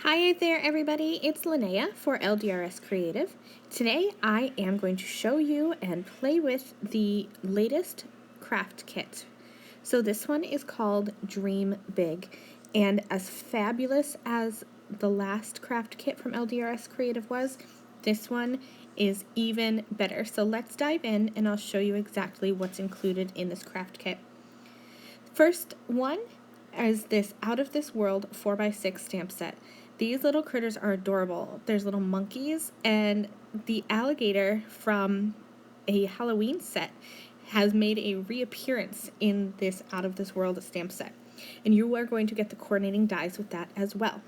Hi there everybody, it's Lynnea for LDRS Creative. Today I am going to show you and play with the latest craft kit. So this one is called Dream Big, and as fabulous as the last craft kit from LDRS Creative was, this one is even better. So let's dive in and I'll show you exactly what's included in this craft kit. First one is this Out of This World 4x6 stamp set. These little critters are adorable. There's little monkeys, and the alligator from a Halloween set has made a reappearance in this Out of This World stamp set. And you are going to get the coordinating dies with that as well.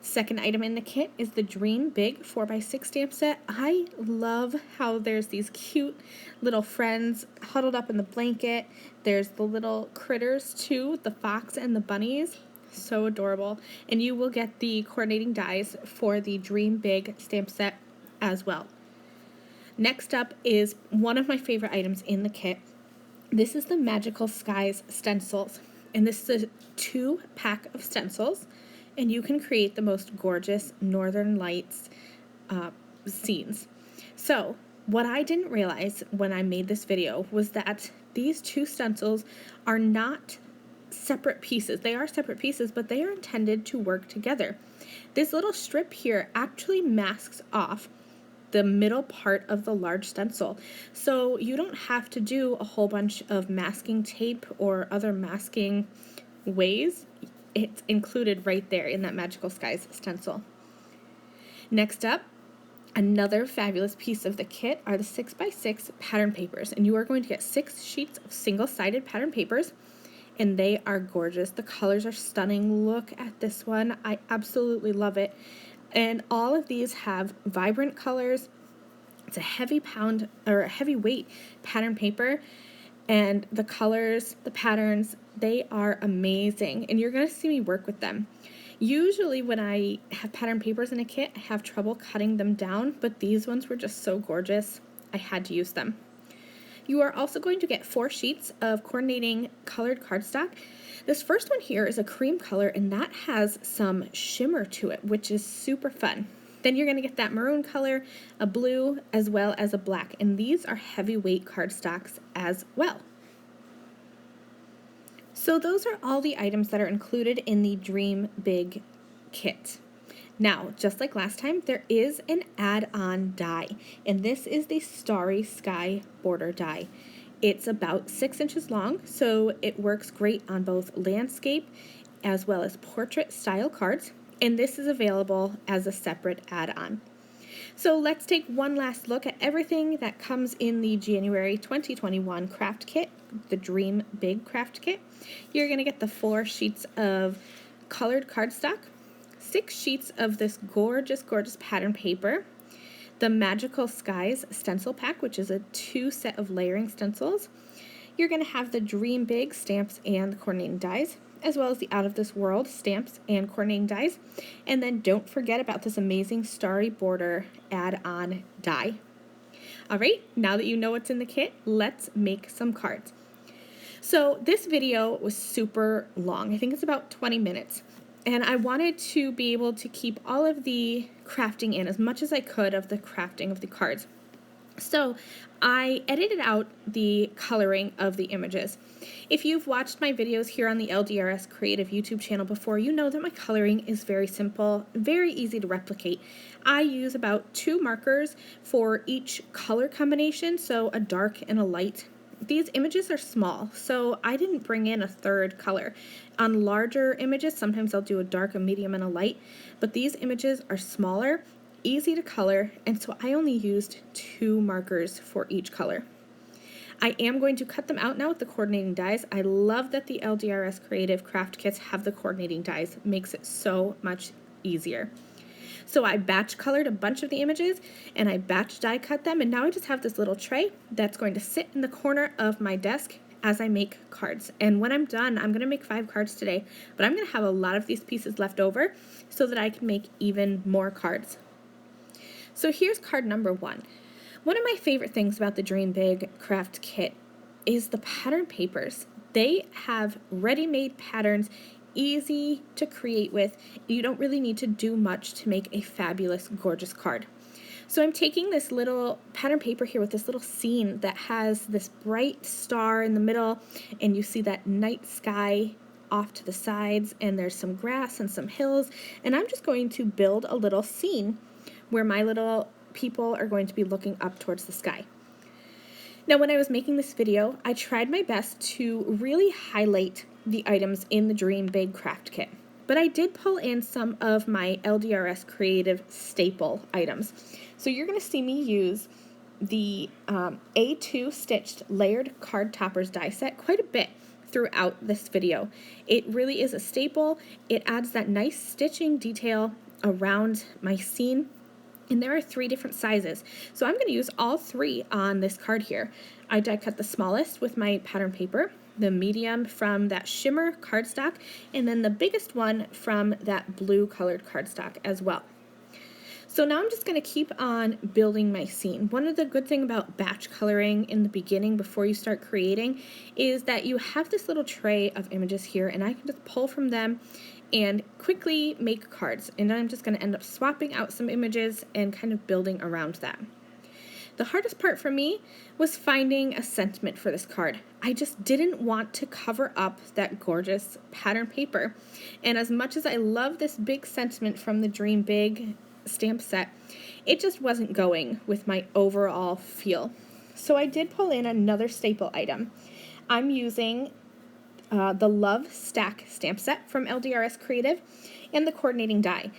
Second item in the kit is the Dream Big 4x6 stamp set. I love how there's these cute little friends huddled up in the blanket. There's the little critters too, the fox and the bunnies. So adorable. And you will get the coordinating dies for the Dream Big stamp set as well. Next up is one of my favorite items in the kit. This is the Magical Skies stencils. And this is a 2-pack of stencils. And you can create the most gorgeous Northern Lights scenes. So what I didn't realize when I made this video was that these 2 stencils are not separate pieces. They are separate pieces, but they are intended to work together. This little strip here actually masks off the middle part of the large stencil. So you don't have to do a whole bunch of masking tape or other masking ways. It's included right there in that Magical Skies stencil. Next up, another fabulous piece of the kit are the 6x6 pattern papers, and you are going to get 6 sheets of single-sided pattern papers, and they are gorgeous. The colors are stunning. Look at this one. I absolutely love it. And all of these have vibrant colors. It's a heavy weight pattern paper, and the colors, the patterns, they are amazing, and you're going to see me work with them. Usually when I have pattern papers in a kit, I have trouble cutting them down, but these ones were just so gorgeous, I had to use them. You are also going to get 4 sheets of coordinating colored cardstock. This first one here is a cream color, and that has some shimmer to it, which is super fun. Then you're going to get that maroon color, a blue, as well as a black, and these are heavyweight cardstocks as well. So those are all the items that are included in the Dream Big kit. Now, just like last time, there is an add-on die, and this is the Starry Sky border die. It's about 6 inches long, so it works great on both landscape as well as portrait style cards, and this is available as a separate add-on. So let's take one last look at everything that comes in the January 2021 craft kit, the Dream Big craft kit. You're going to get the 4 sheets of colored cardstock, 6 sheets of this gorgeous, gorgeous pattern paper, the Magical Skies stencil pack, which is a 2 set of layering stencils. You're going to have the Dream Big stamps and the coordinating dies, as well as the Out of This World stamps and coordinating dies. And then don't forget about this amazing Starry border add-on die. Alright, now that you know what's in the kit, let's make some cards. So this video was super long. I think it's about 20 minutes. And I wanted to be able to keep all of the crafting in as much as I could of the crafting of the cards. So I edited out the coloring of the images. If you've watched my videos here on the LDRS Creative YouTube channel before, you know that my coloring is very simple, very easy to replicate. I use about 2 markers for each color combination, so a dark and a light. These images are small, so I didn't bring in a 3rd color. On larger images, sometimes I'll do a dark, a medium, and a light, but these images are smaller, easy to color, and so I only used 2 markers for each color. I am going to cut them out now with the coordinating dies. I love that the LDRS Creative craft kits have the coordinating dies. It makes it so much easier. So I batch colored a bunch of the images, and I batch die cut them, and now I just have this little tray that's going to sit in the corner of my desk as I make cards. And when I'm done, I'm going to make 5 cards today, but I'm going to have a lot of these pieces left over so that I can make even more cards. So here's card number 1. One of my favorite things about the Dream Big craft kit is the pattern papers. They have ready-made patterns easy to create with. You don't really need to do much to make a fabulous, gorgeous card. So I'm taking this little pattern paper here with this little scene that has this bright star in the middle, and you see that night sky off to the sides, and there's some grass and some hills, and I'm just going to build a little scene where my little people are going to be looking up towards the sky. Now, when I was making this video, I tried my best to really highlight the items in the Dream Big Craft Kit, but I did pull in some of my LDRS Creative staple items. So you're going to see me use the A2 stitched layered card toppers die set quite a bit throughout this video. It really is a staple. It adds that nice stitching detail around my scene. And there are 3 different sizes. So I'm going to use all 3 on this card here. I die cut the smallest with my pattern paper, the medium from that shimmer cardstock, and then the biggest one from that blue colored cardstock as well. So now I'm just going to keep on building my scene. One of the good things about batch coloring in the beginning before you start creating is that you have this little tray of images here, and I can just pull from them and quickly make cards. And I'm just going to end up swapping out some images and kind of building around that. The hardest part for me was finding a sentiment for this card. I just didn't want to cover up that gorgeous pattern paper. And as much as I love this big sentiment from the Dream Big stamp set, it just wasn't going with my overall feel. So I did pull in another staple item. I'm using the Love Stack stamp set from LDRS Creative and the coordinating die.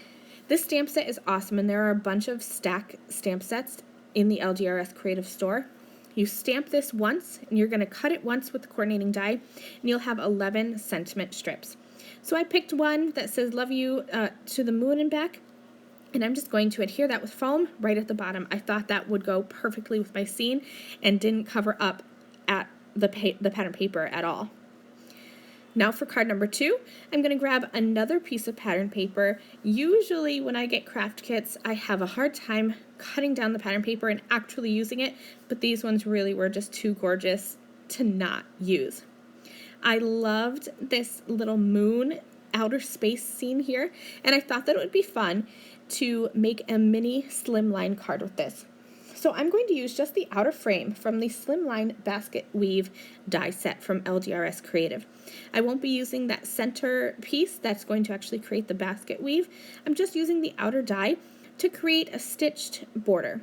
This stamp set is awesome, and there are a bunch of stack stamp sets in the LDRS Creative store. You stamp this once, and you're going to cut it once with the coordinating die, and you'll have 11 sentiment strips. So I picked one that says love you to the moon and back, and I'm just going to adhere that with foam right at the bottom. I thought that would go perfectly with my scene and didn't cover up at the pattern paper at all. Now for card number 2, I'm going to grab another piece of pattern paper. Usually when I get craft kits, I have a hard time cutting down the pattern paper and actually using it, but these ones really were just too gorgeous to not use. I loved this little moon outer space scene here, and I thought that it would be fun to make a mini slimline card with this. So I'm going to use just the outer frame from the Slimline Basket Weave die set from LDRS Creative. I won't be using that center piece that's going to actually create the basket weave. I'm just using the outer die to create a stitched border.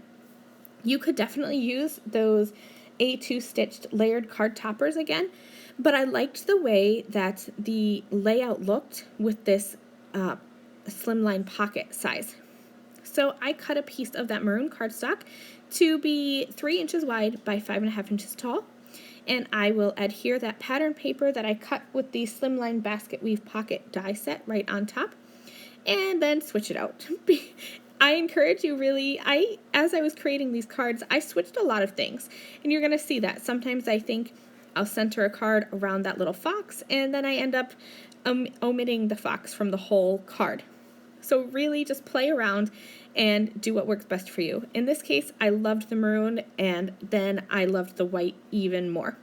You could definitely use those A2 stitched layered card toppers again, but I liked the way that the layout looked with this slimline pocket size. So I cut a piece of that maroon cardstock to be 3 inches wide by 5.5 inches tall, and I will adhere that pattern paper that I cut with the Slimline Basket Weave Pocket die set right on top, and then switch it out. I encourage you really, as I was creating these cards, I switched a lot of things, and you're going to see that. Sometimes I think I'll center a card around that little fox, and then I end up omitting the fox from the whole card. So really just play around and do what works best for you. In this case, I loved the maroon, and then I loved the white even more.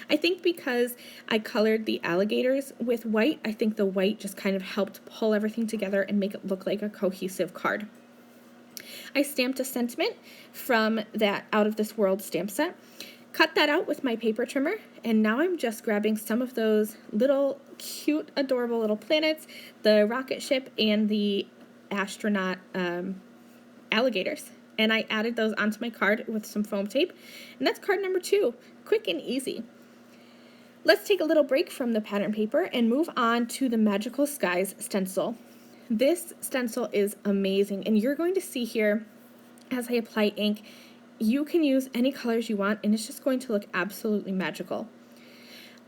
I think because I colored the alligators with white, I think the white just kind of helped pull everything together and make it look like a cohesive card. I stamped a sentiment from that Out of This World stamp set, cut that out with my paper trimmer, and now I'm just grabbing some of those little cute, adorable little planets, the rocket ship, and the astronaut alligators. And I added those onto my card with some foam tape. And that's card number 2, quick and easy. Let's take a little break from the pattern paper and move on to the Magical Skies stencil. This stencil is amazing, and you're going to see here as I apply ink, you can use any colors you want, and it's just going to look absolutely magical.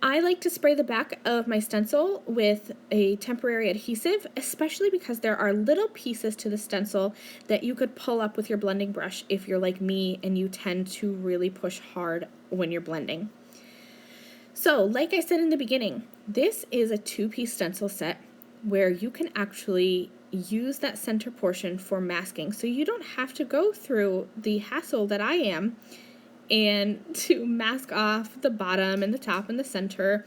I like to spray the back of my stencil with a temporary adhesive, especially because there are little pieces to the stencil that you could pull up with your blending brush if you're like me and you tend to really push hard when you're blending. So, like I said in the beginning, this is a 2-piece stencil set where you can actually use that center portion for masking, so you don't have to go through the hassle that I am and to mask off the bottom and the top and the center,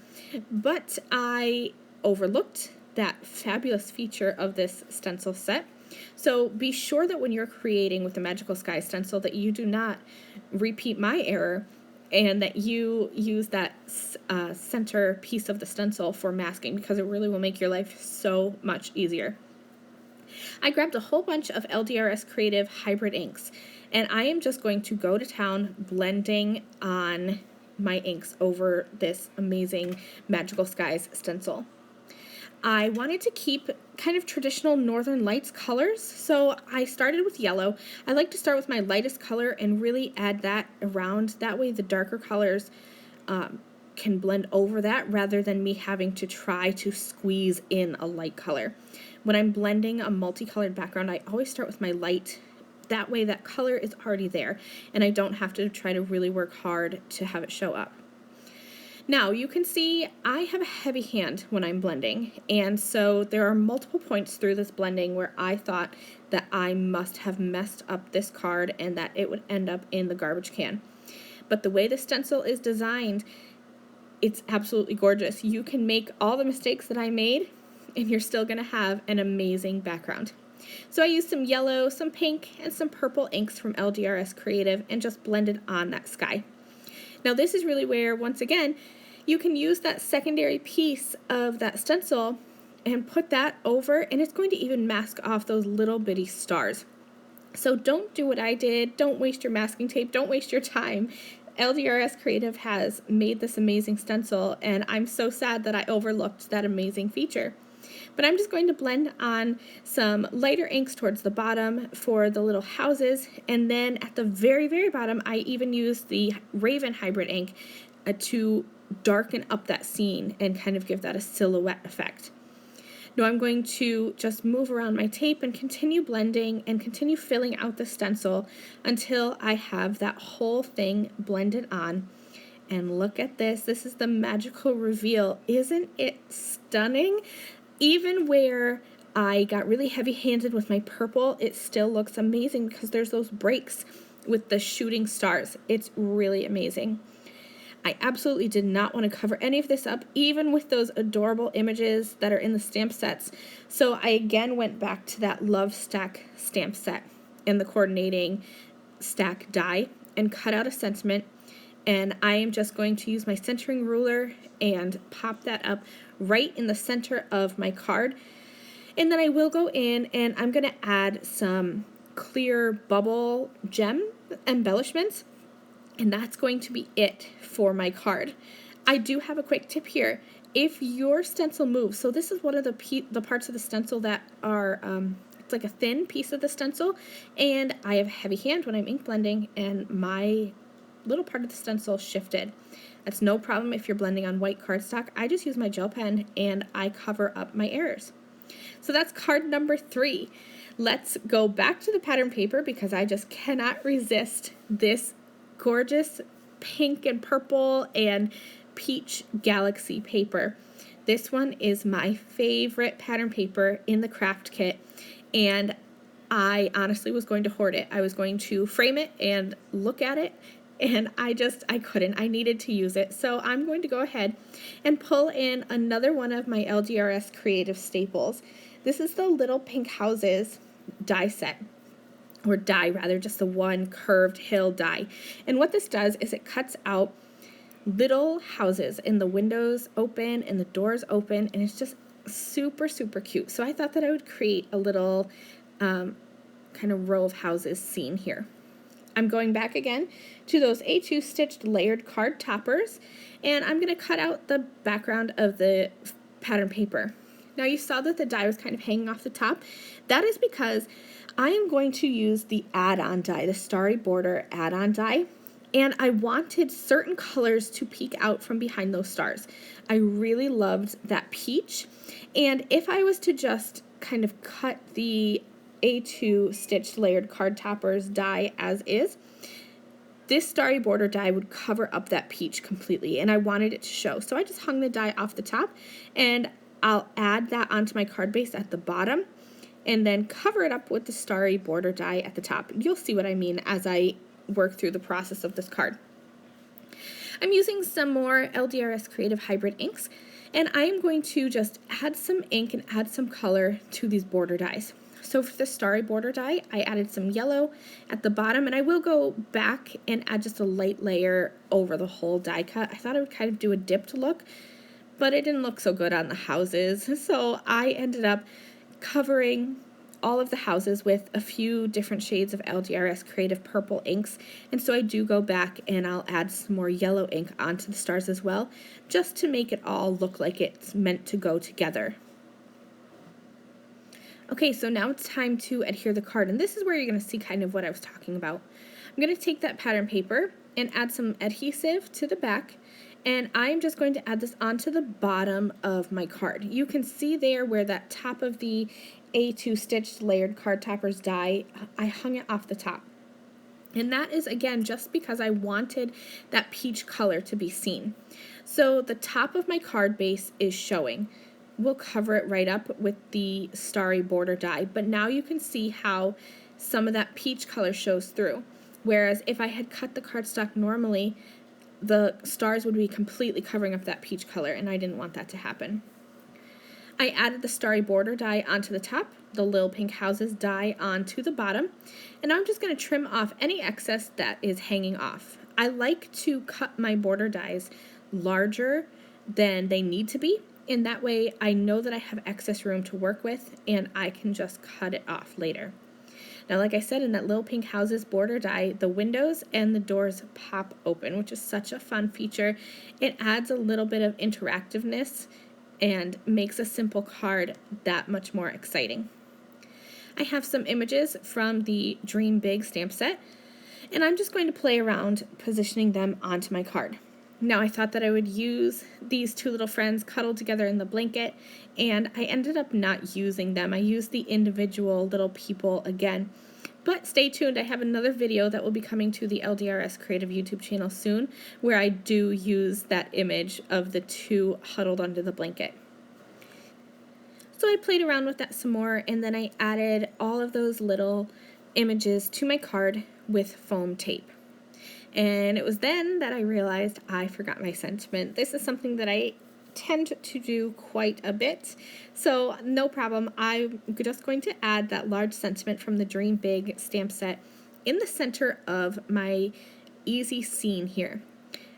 but I overlooked that fabulous feature of this stencil set. So be sure that when you're creating with the Magical Sky stencil that you do not repeat my error and that you use that center piece of the stencil for masking, because it really will make your life so much easier. I grabbed a whole bunch of LDRS Creative hybrid inks, and I am just going to go to town blending on my inks over this amazing Magical Skies stencil. I wanted to keep kind of traditional Northern Lights colors, so I started with yellow. I like to start with my lightest color and really add that around. That way the darker colors can blend over that rather than me having to try to squeeze in a light color. When I'm blending a multicolored background, I always start with my light. That way that color is already there, and I don't have to try to really work hard to have it show up. Now you can see I have a heavy hand when I'm blending, and so there are multiple points through this blending where I thought that I must have messed up this card and that it would end up in the garbage can. But the way the stencil is designed, it's absolutely gorgeous. You can make all the mistakes that I made and you're still going to have an amazing background. So I used some yellow, some pink, and some purple inks from LDRS Creative and just blended on that sky. Now this is really where, once again, you can use that secondary piece of that stencil and put that over, and it's going to even mask off those little bitty stars. So don't do what I did. Don't waste your masking tape. Don't waste your time. LDRS Creative has made this amazing stencil, and I'm so sad that I overlooked that amazing feature. But I'm just going to blend on some lighter inks towards the bottom for the little houses, and then at the very, very bottom, I even used the Raven hybrid ink to darken up that scene and kind of give that a silhouette effect. Now I'm going to just move around my tape and continue blending and continue filling out the stencil until I have that whole thing blended on. And look at this. This is the magical reveal. Isn't it stunning? Even where I got really heavy-handed with my purple, it still looks amazing because there's those breaks with the shooting stars. It's really amazing. I absolutely did not want to cover any of this up, even with those adorable images that are in the stamp sets. So I again went back to that Love Stack stamp set and the coordinating stack die and cut out a sentiment. And I am just going to use my centering ruler and pop that up right in the center of my card. And then I will go in and I'm going to add some clear bubble gem embellishments. And that's going to be it for my card. I do have a quick tip here. If your stencil moves, so this is one of the parts of the stencil that are, it's like a thin piece of the stencil, and I have a heavy hand when I'm ink blending, and my little part of the stencil shifted. That's no problem if you're blending on white cardstock. I just use my gel pen and I cover up my errors. So that's card number 3. Let's go back to the pattern paper because I just cannot resist this gorgeous pink and purple and peach galaxy paper. This one is my favorite pattern paper in the craft kit, and I honestly was going to hoard it. I was going to frame it and look at it, and I couldn't. I needed to use it. So I'm going to go ahead and pull in another one of my LDRS Creative staples. This is the Little Pink Houses die set. Or die rather, just the one curved hill die. And what this does is it cuts out little houses and the windows open and the doors open, and it's just super, super cute. So I thought that I would create a little kind of row of houses scene here. I'm going back again to those A2 stitched layered card toppers, and I'm going to cut out the background of the pattern paper. Now you saw that the die was kind of hanging off the top. That is because I am going to use the add-on die, the Starry Border add-on die, and I wanted certain colors to peek out from behind those stars. I really loved that peach, and if I was to just kind of cut the A2 stitched layered card toppers die as is, this Starry Border die would cover up that peach completely, and I wanted it to show. So I just hung the die off the top, and I'll add that onto my card base at the bottom, and then cover it up with the Starry Border die at the top. You'll see what I mean as I work through the process of this card. I'm using some more LDRS Creative Hybrid inks, And I am going to just add some ink and add some color to these border dies. So for the starry border die, I added some yellow at the bottom, and I will go back and add just a light layer over the whole die cut. I thought I would kind of do a dipped look, but it didn't look so good on the houses. So I ended up covering all of the houses with a few different shades of LDRS Creative purple inks, and so I do go back and I'll add some more yellow ink onto the stars as well, just to make it all look like it's meant to go together. Okay, so now it's time to adhere the card, and this is where you're going to see kind of what I was talking about. I'm going to take that pattern paper and add some adhesive to the back, and I'm just going to add this onto the bottom of my card. You can see there where that top of the A2 stitched layered card toppers die, I hung it off the top. And that is, again, just because I wanted that peach color to be seen. So the top of my card base is showing. We'll cover it right up with the starry border die, but now you can see how some of that peach color shows through. Whereas if I had cut the cardstock normally, the stars would be completely covering up that peach color, and I didn't want that to happen. I added the starry border die onto the top, the little pink houses die onto the bottom, and I'm just going to trim off any excess that is hanging off. I like to cut my border dies larger than they need to be, and that way I know that I have excess room to work with and I can just cut it off later. Now, like I said, in that little pink houses border die, the windows and the doors pop open, which is such a fun feature. It adds a little bit of interactiveness and makes a simple card that much more exciting. I have some images from the Dream Big stamp set, and I'm just going to play around positioning them onto my card. Now, I thought that I would use these two little friends cuddled together in the blanket, and I ended up not using them. I used the individual little people again. But stay tuned, I have another video that will be coming to the LDRS Creative YouTube channel soon, where I do use that image of the two huddled under the blanket. So I played around with that some more, and then I added all of those little images to my card with foam tape. And it was then that I realized I forgot my sentiment. This is something that I tend to do quite a bit, so no problem. I'm just going to add that large sentiment from the Dream Big stamp set in the center of my easy scene here.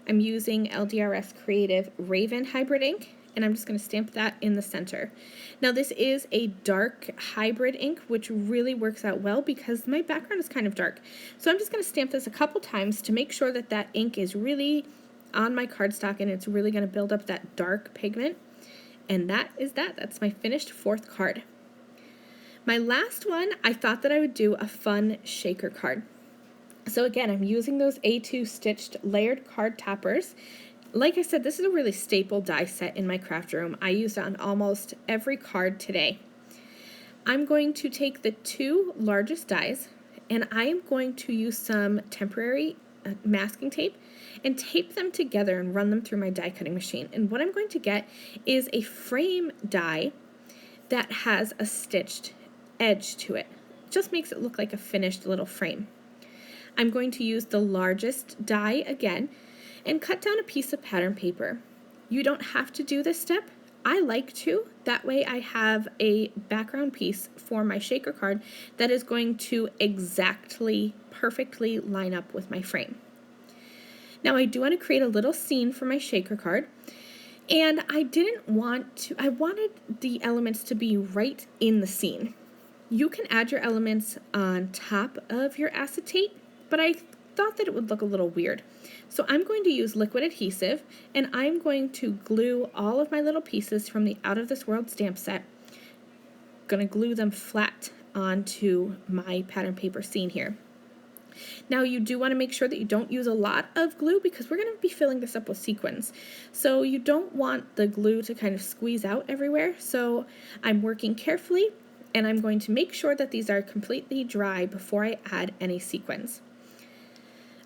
I'm using LDRS Creative Raven Hybrid ink, and I'm just going to stamp that in the center. Now, this is a dark hybrid ink, which really works out well because my background is kind of dark. So I'm just going to stamp this a couple times to make sure that that ink is really on my cardstock and it's really going to build up that dark pigment. And that is that. That's my finished fourth card. My last one, I thought that I would do a fun shaker card. So again, I'm using those A2 stitched layered card toppers. Like I said, this is a really staple die set in my craft room. I use it on almost every card today. I'm going to take the two largest dies, and I am going to use some temporary masking tape and tape them together and run them through my die cutting machine. And what I'm going to get is a frame die that has a stitched edge to it. It just makes it look like a finished little frame. I'm going to use the largest die again and cut down a piece of pattern paper. You don't have to do this step. I like to. That way I have a background piece for my shaker card that is going to exactly, perfectly line up with my frame. Now, I do want to create a little scene for my shaker card, and I wanted the elements to be right in the scene. You can add your elements on top of your acetate, but I thought that it would look a little weird. So I'm going to use liquid adhesive, and I'm going to glue all of my little pieces from the Out of This World stamp set. Going to glue them flat onto my pattern paper scene here. Now, you do want to make sure that you don't use a lot of glue because we're going to be filling this up with sequins. So you don't want the glue to kind of squeeze out everywhere. So I'm working carefully, and I'm going to make sure that these are completely dry before I add any sequins.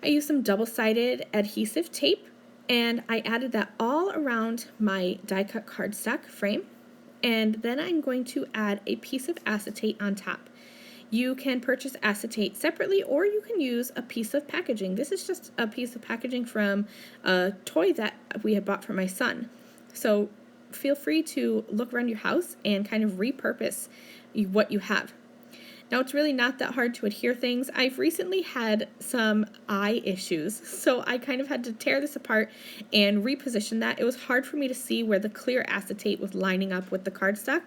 I used some double-sided adhesive tape, and I added that all around my die-cut cardstock frame, and then I'm going to add a piece of acetate on top. You can purchase acetate separately, or you can use a piece of packaging. This is just a piece of packaging from a toy that we had bought for my son. So feel free to look around your house and kind of repurpose what you have. Now, it's really not that hard to adhere things. I've recently had some eye issues, so I kind of had to tear this apart and reposition that. It was hard for me to see where the clear acetate was lining up with the cardstock.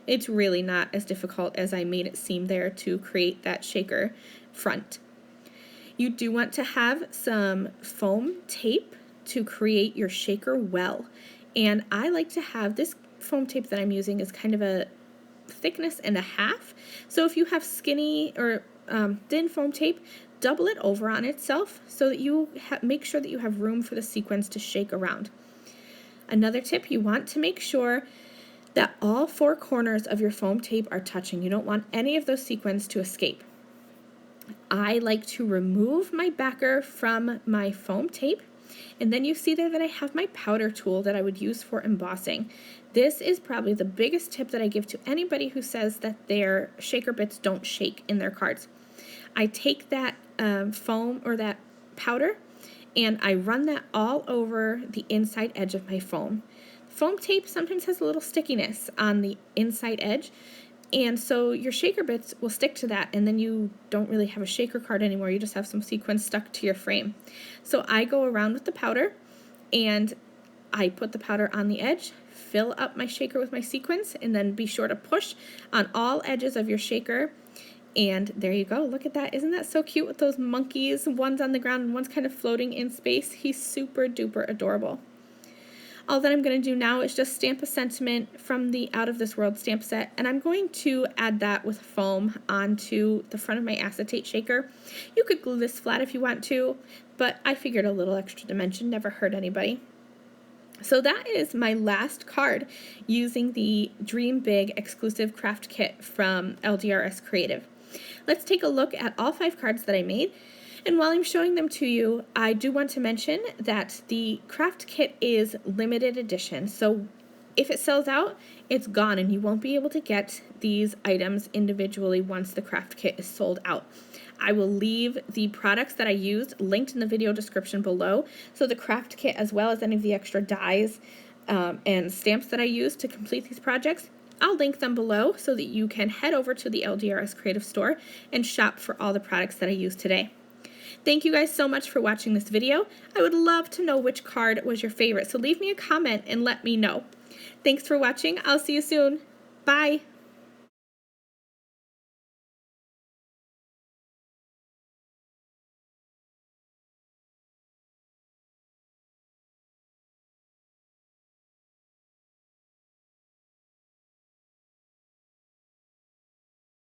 It's really not as difficult as I made it seem there to create that shaker front. You do want to have some foam tape to create your shaker well. And I like to have this foam tape that I'm using is kind of a thickness and a half. So if you have skinny or thin foam tape, double it over on itself so that you make sure that you have room for the sequins to shake around. Another tip, you want to make sure that all 4 corners of your foam tape are touching. You don't want any of those sequins to escape. I like to remove my backer from my foam tape, and then you see there that I have my powder tool that I would use for embossing. This is probably the biggest tip that I give to anybody who says that their shaker bits don't shake in their cards. I take that foam or that powder and I run that all over the inside edge of my foam. Foam tape sometimes has a little stickiness on the inside edge, and so your shaker bits will stick to that, and then you don't really have a shaker card anymore. You just have some sequins stuck to your frame. So I go around with the powder, and I put the powder on the edge, fill up my shaker with my sequins, and then be sure to push on all edges of your shaker. And there you go. Look at that. Isn't that so cute with those monkeys? One's on the ground and one's kind of floating in space. He's super duper adorable. All that I'm going to do now is just stamp a sentiment from the Out of This World stamp set, and I'm going to add that with foam onto the front of my acetate shaker. You could glue this flat if you want to, but I figured a little extra dimension never hurt anybody. So that is my last card using the Dream Big exclusive craft kit from LDRS Creative. Let's take a look at all 5 cards that I made. And while I'm showing them to you, I do want to mention that the craft kit is limited edition. So if it sells out, it's gone and you won't be able to get these items individually once the craft kit is sold out. I will leave the products that I used linked in the video description below. So the craft kit, as well as any of the extra dies and stamps that I used to complete these projects, I'll link them below so that you can head over to the LDRS Creative store and shop for all the products that I used today. Thank you guys so much for watching this video. I would love to know which card was your favorite, so leave me a comment and let me know. Thanks for watching. I'll see you soon. Bye.